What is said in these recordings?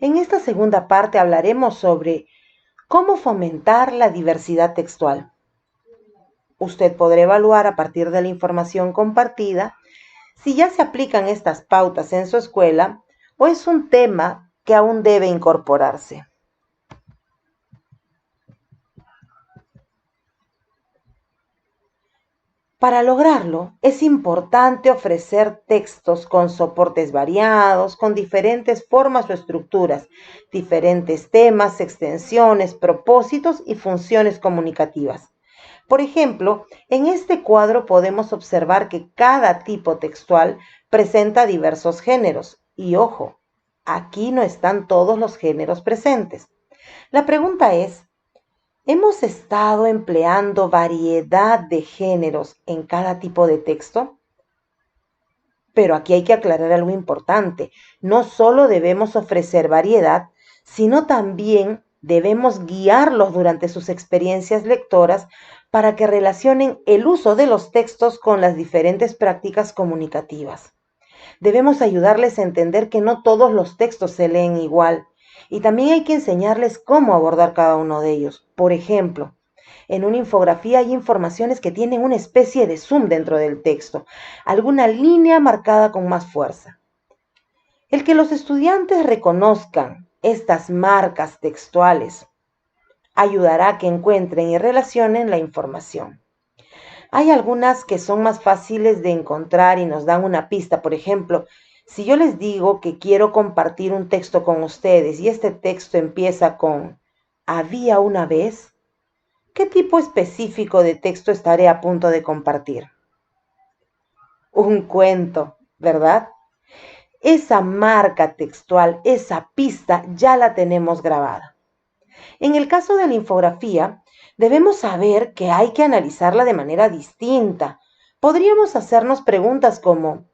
En esta segunda parte hablaremos sobre cómo fomentar la diversidad textual. Usted podrá evaluar a partir de la información compartida si ya se aplican estas pautas en su escuela o es un tema que aún debe incorporarse. Para lograrlo, es importante ofrecer textos con soportes variados, con diferentes formas o estructuras, diferentes temas, extensiones, propósitos y funciones comunicativas. Por ejemplo, en este cuadro podemos observar que cada tipo textual presenta diversos géneros. Y ojo, aquí no están todos los géneros presentes. La pregunta es, ¿hemos estado empleando variedad de géneros en cada tipo de texto? Pero aquí hay que aclarar algo importante. No solo debemos ofrecer variedad, sino también debemos guiarlos durante sus experiencias lectoras para que relacionen el uso de los textos con las diferentes prácticas comunicativas. Debemos ayudarles a entender que no todos los textos se leen igual y también hay que enseñarles cómo abordar cada uno de ellos. Por ejemplo, en una infografía hay informaciones que tienen una especie de zoom dentro del texto, alguna línea marcada con más fuerza. El que los estudiantes reconozcan estas marcas textuales ayudará a que encuentren y relacionen la información. Hay algunas que son más fáciles de encontrar y nos dan una pista. Por ejemplo, si yo les digo que quiero compartir un texto con ustedes y este texto empieza con había una vez, ¿qué tipo específico de texto estaré a punto de compartir? Un cuento, ¿verdad? Esa marca textual, esa pista ya la tenemos grabada. En el caso de la infografía, debemos saber que hay que analizarla de manera distinta. Podríamos hacernos preguntas como,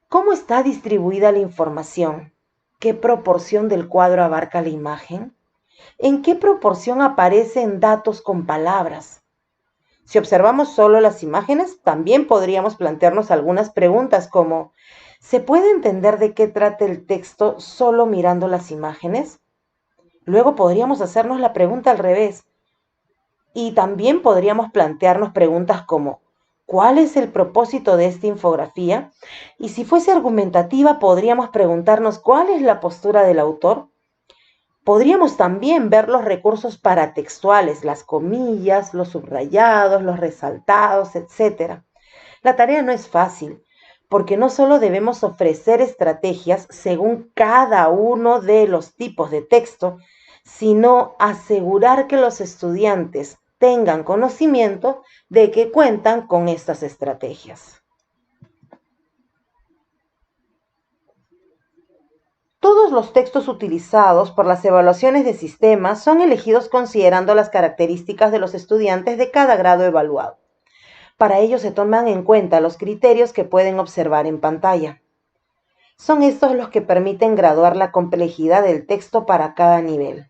¿cómo está distribuida la información? ¿Qué proporción del cuadro abarca la imagen? ¿En qué proporción aparecen datos con palabras? Si observamos solo las imágenes, también podríamos plantearnos algunas preguntas como, ¿se puede entender de qué trata el texto solo mirando las imágenes? Luego podríamos hacernos la pregunta al revés y también podríamos plantearnos preguntas como, ¿cuál es el propósito de esta infografía? Y si fuese argumentativa, podríamos preguntarnos, ¿cuál es la postura del autor? Podríamos también ver los recursos paratextuales, las comillas, los subrayados, los resaltados, etcétera. La tarea no es fácil, porque no solo debemos ofrecer estrategias según cada uno de los tipos de texto, sino asegurar que los estudiantes tengan conocimiento de que cuentan con estas estrategias. Todos los textos utilizados por las evaluaciones de sistemas son elegidos considerando las características de los estudiantes de cada grado evaluado. Para ello se toman en cuenta los criterios que pueden observar en pantalla. Son estos los que permiten graduar la complejidad del texto para cada nivel.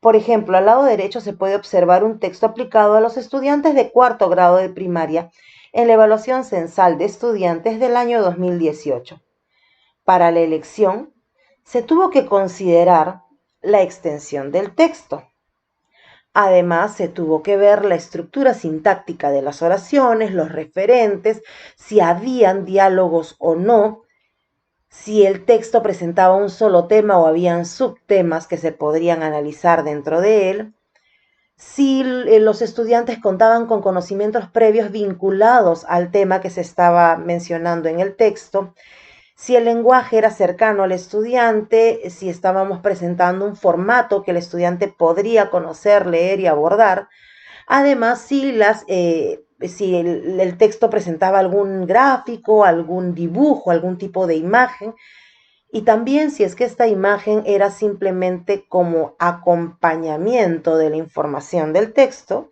Por ejemplo, al lado derecho se puede observar un texto aplicado a los estudiantes de cuarto grado de primaria en la evaluación censal de estudiantes del año 2018. Para la elección, se tuvo que considerar la extensión del texto. Además, se tuvo que ver la estructura sintáctica de las oraciones, los referentes, si habían diálogos o no, si el texto presentaba un solo tema o habían subtemas que se podrían analizar dentro de él, si los estudiantes contaban con conocimientos previos vinculados al tema que se estaba mencionando en el texto, si el lenguaje era cercano al estudiante, si estábamos presentando un formato que el estudiante podría conocer, leer y abordar. Además, si el texto presentaba algún gráfico, algún dibujo, algún tipo de imagen, y también si es que esta imagen era simplemente como acompañamiento de la información del texto,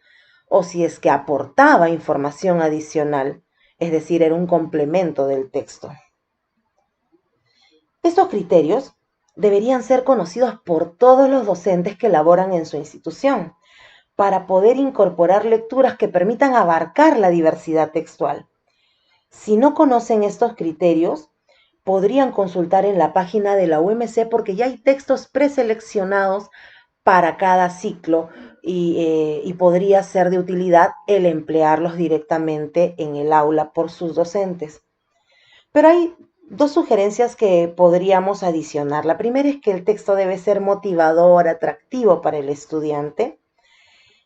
o si es que aportaba información adicional, es decir, era un complemento del texto. Estos criterios deberían ser conocidos por todos los docentes que laboran en su institución para poder incorporar lecturas que permitan abarcar la diversidad textual. Si no conocen estos criterios, podrían consultar en la página de la UMC porque ya hay textos preseleccionados para cada ciclo y podría ser de utilidad el emplearlos directamente en el aula por sus docentes. Pero hay dos sugerencias que podríamos adicionar. La primera es que el texto debe ser motivador, atractivo para el estudiante.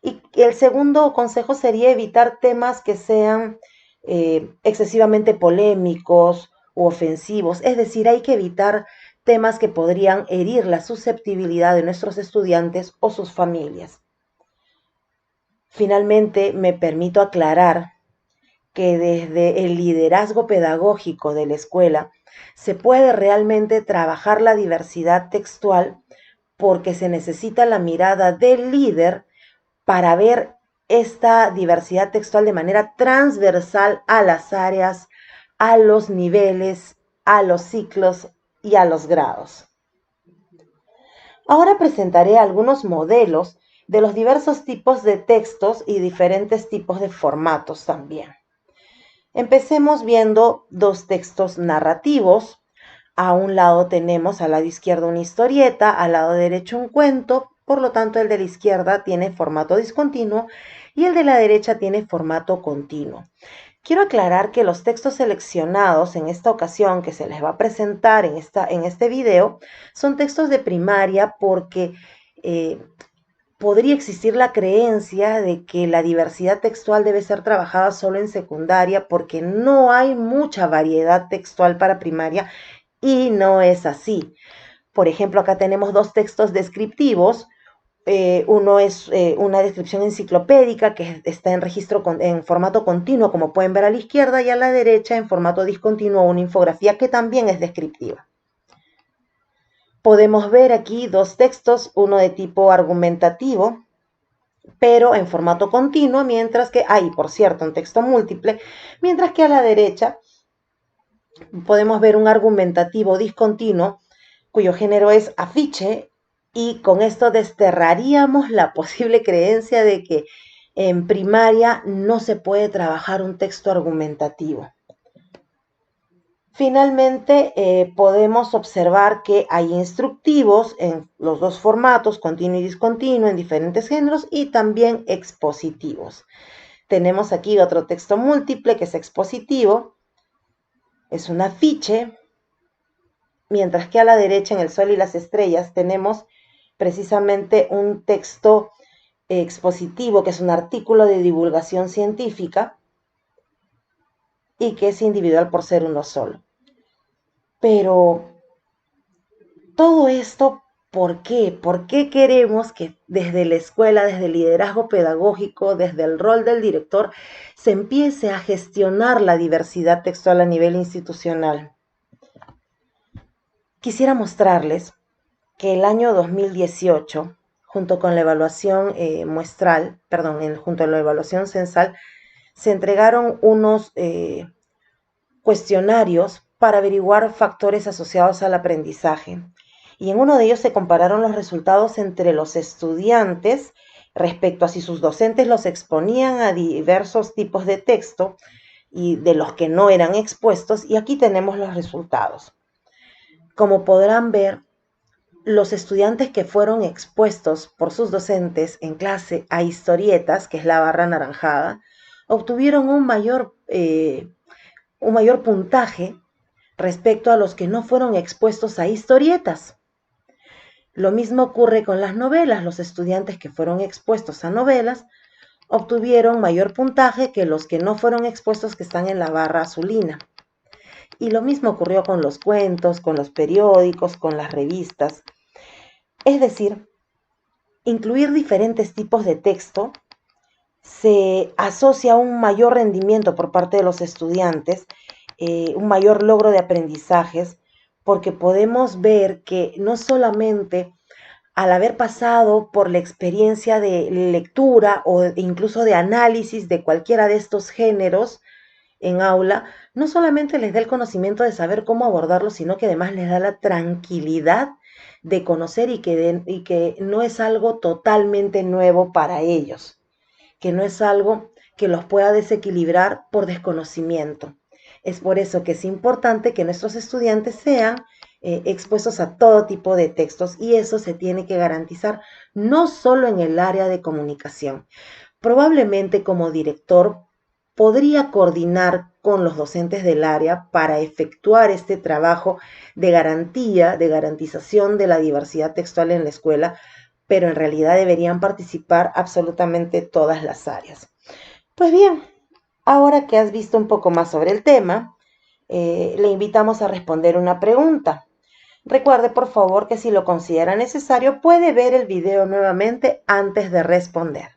Y el segundo consejo sería evitar temas que sean excesivamente polémicos u ofensivos. Es decir, hay que evitar temas que podrían herir la susceptibilidad de nuestros estudiantes o sus familias. Finalmente, me permito aclarar que desde el liderazgo pedagógico de la escuela se puede realmente trabajar la diversidad textual porque se necesita la mirada del líder para ver esta diversidad textual de manera transversal a las áreas, a los niveles, a los ciclos y a los grados. Ahora presentaré algunos modelos de los diversos tipos de textos y diferentes tipos de formatos también. Empecemos viendo dos textos narrativos. A un lado tenemos al lado izquierdo una historieta, al lado derecho un cuento, por lo tanto el de la izquierda tiene formato discontinuo y el de la derecha tiene formato continuo. Quiero aclarar que los textos seleccionados en esta ocasión que se les va a presentar en este video son textos de primaria porque podría existir la creencia de que la diversidad textual debe ser trabajada solo en secundaria porque no hay mucha variedad textual para primaria y no es así. Por ejemplo, acá tenemos dos textos descriptivos. Uno es una descripción enciclopédica que está en registro en formato continuo, como pueden ver a la izquierda, y a la derecha en formato discontinuo una infografía que también es descriptiva. Podemos ver aquí dos textos, uno de tipo argumentativo, pero en formato continuo, mientras que hay, por cierto, un texto múltiple, mientras que a la derecha podemos ver un argumentativo discontinuo cuyo género es afiche, y con esto desterraríamos la posible creencia de que en primaria no se puede trabajar un texto argumentativo. Finalmente, podemos observar que hay instructivos en los dos formatos, continuo y discontinuo, en diferentes géneros, y también expositivos. Tenemos aquí otro texto múltiple que es expositivo, es un afiche, mientras que a la derecha, en El Sol y las Estrellas, tenemos precisamente un texto expositivo, que es un artículo de divulgación científica y que es individual por ser uno solo. Pero todo esto, ¿por qué? ¿Por qué queremos que desde la escuela, desde el liderazgo pedagógico, desde el rol del director, se empiece a gestionar la diversidad textual a nivel institucional? Quisiera mostrarles que el año 2018, junto con la evaluación junto a la evaluación censal, se entregaron unos cuestionarios para averiguar factores asociados al aprendizaje. Y en uno de ellos se compararon los resultados entre los estudiantes respecto a si sus docentes los exponían a diversos tipos de texto y de los que no eran expuestos, y aquí tenemos los resultados. Como podrán ver, los estudiantes que fueron expuestos por sus docentes en clase a historietas, que es la barra anaranjada, obtuvieron un mayor puntaje respecto a los que no fueron expuestos a historietas. Lo mismo ocurre con las novelas. Los estudiantes que fueron expuestos a novelas obtuvieron mayor puntaje que los que no fueron expuestos, que están en la barra azulina. Y lo mismo ocurrió con los cuentos, con los periódicos, con las revistas. Es decir, incluir diferentes tipos de texto se asocia a un mayor rendimiento por parte de los estudiantes, un mayor logro de aprendizajes, porque podemos ver que no solamente al haber pasado por la experiencia de lectura o incluso de análisis de cualquiera de estos géneros en aula, no solamente les da el conocimiento de saber cómo abordarlo, sino que además les da la tranquilidad de conocer y que no es algo totalmente nuevo para ellos, que no es algo que los pueda desequilibrar por desconocimiento. Es por eso que es importante que nuestros estudiantes sean expuestos a todo tipo de textos y eso se tiene que garantizar no solo en el área de comunicación. Probablemente como director podría coordinar con los docentes del área para efectuar este trabajo de garantía, de garantización de la diversidad textual en la escuela, pero en realidad deberían participar absolutamente todas las áreas. Pues bien, ahora que has visto un poco más sobre el tema, le invitamos a responder una pregunta. Recuerde, por favor, que si lo considera necesario, puede ver el video nuevamente antes de responder.